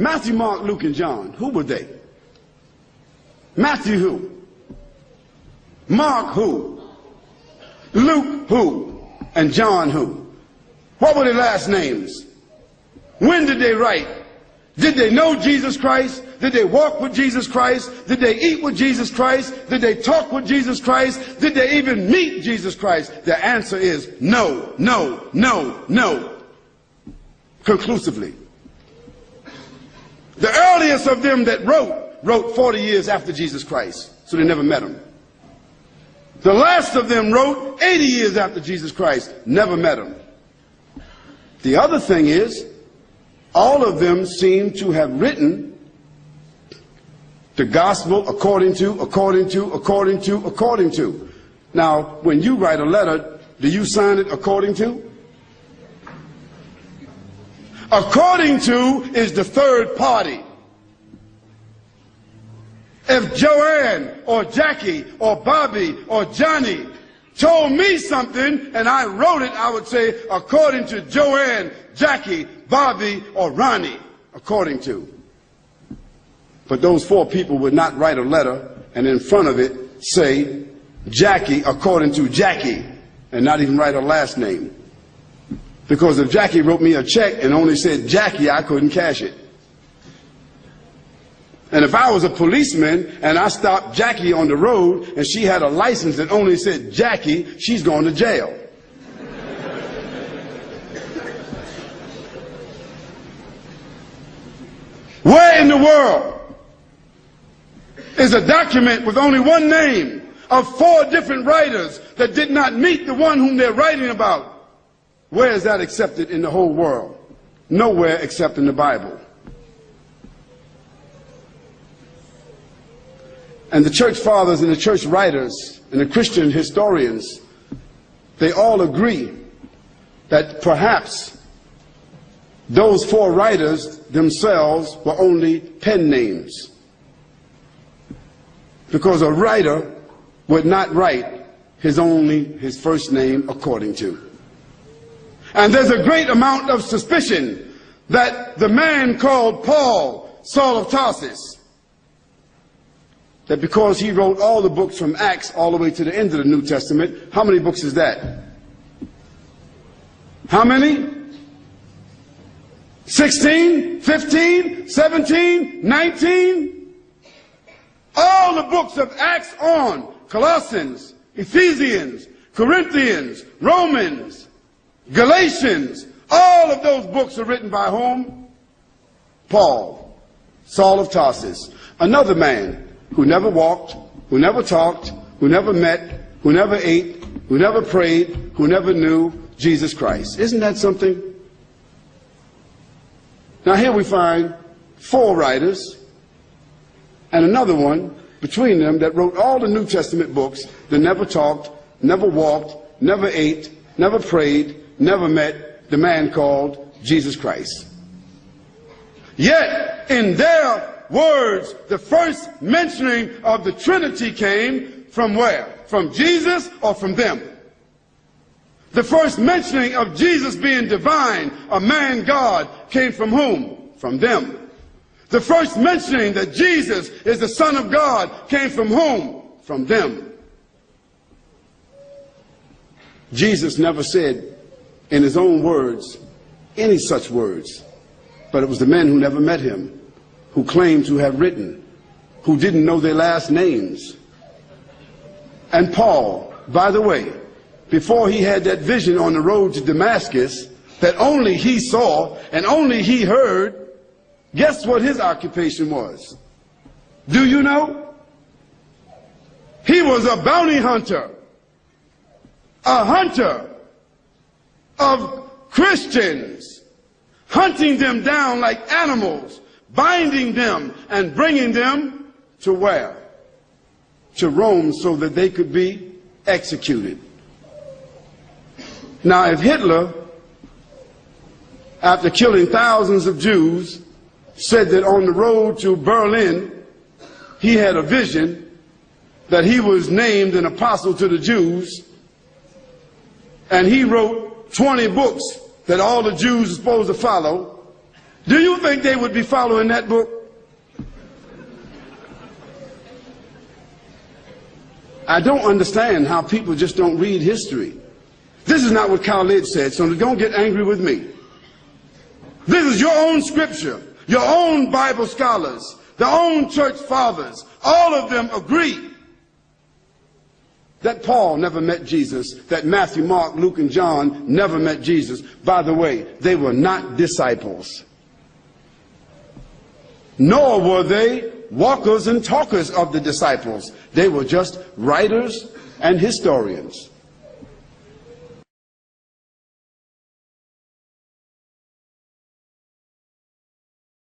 Matthew, Mark, Luke, and John, who were they? Matthew who? Mark who? Luke who? And John who? What were their last names? When did they write? Did they know Jesus Christ? Did they walk with Jesus Christ? Did they eat with Jesus Christ? Did they talk with Jesus Christ? Did they even meet Jesus Christ? The answer is no, no, no, no. Conclusively. The earliest of them that wrote 40 years after Jesus Christ, so they never met him. The last of them wrote 80 years after Jesus Christ, never met him. The other thing is, all of them seem to have written the gospel according to. Now, when you write a letter, do you sign it according to? According to is the third party. If Joanne or Jackie or Bobby or Johnny told me something and I wrote it, I would say according to Joanne, Jackie, Bobby, or Ronnie, according to. But those four people would not write a letter and in front of it say Jackie according to Jackie and not even write her last name. Because if Jackie wrote me a check and only said Jackie, I couldn't cash it. And if I was a policeman and I stopped Jackie on the road and she had a license that only said Jackie, she's going to jail. Where in the world is a document with only one name of four different writers that did not meet the one whom they're writing about? Where is that accepted in the whole world? Nowhere except in the Bible. And the church fathers and the church writers and the Christian historians, they all agree that perhaps those four writers themselves were only pen names. Because a writer would not write his first name according to. And there's a great amount of suspicion that the man called Paul, Saul of Tarsus, that because he wrote all the books from Acts all the way to the end of the New Testament, how many books is that? How many? 16, 15, 17, 19? All the books of Acts on, Colossians, Ephesians, Corinthians, Romans, Galatians, all of those books are written by whom? Paul, Saul of Tarsus, another man who never walked, who never talked, who never met, who never ate, who never prayed, who never knew Jesus Christ. Isn't that something? Now here we find four writers and another one between them that wrote all the New Testament books that never talked, never walked, never ate, never prayed, never met the man called Jesus Christ. Yet in their words, the first mentioning of the Trinity came from where? From Jesus or from them? The first mentioning of Jesus being divine, a man God, came from whom? From them. The first mentioning that Jesus is the Son of God came from whom? From them. Jesus never said in his own words any such words, but it was the men who never met him, who claimed to have written, who didn't know their last names. And Paul, by the way, before he had that vision on the road to Damascus that only he saw and only he heard, guess what his occupation was? Do you know? He was a bounty hunter, a hunter of Christians, hunting them down like animals, binding them and bringing them to where? To Rome, so that they could be executed. Now, if Hitler, after killing thousands of Jews, said that on the road to Berlin he had a vision that he was named an apostle to the Jews, and he wrote 20 books that all the Jews are supposed to follow, Do you think they would be following that book? I don't understand how people just don't read history. This is not what Khalid said, so don't get angry with me. This is your own scripture, your own Bible scholars, their own church fathers. All of them agree that Paul never met Jesus, that Matthew, Mark, Luke, and John never met Jesus. By the way, they were not disciples. Nor were they walkers and talkers of the disciples. They were just writers and historians.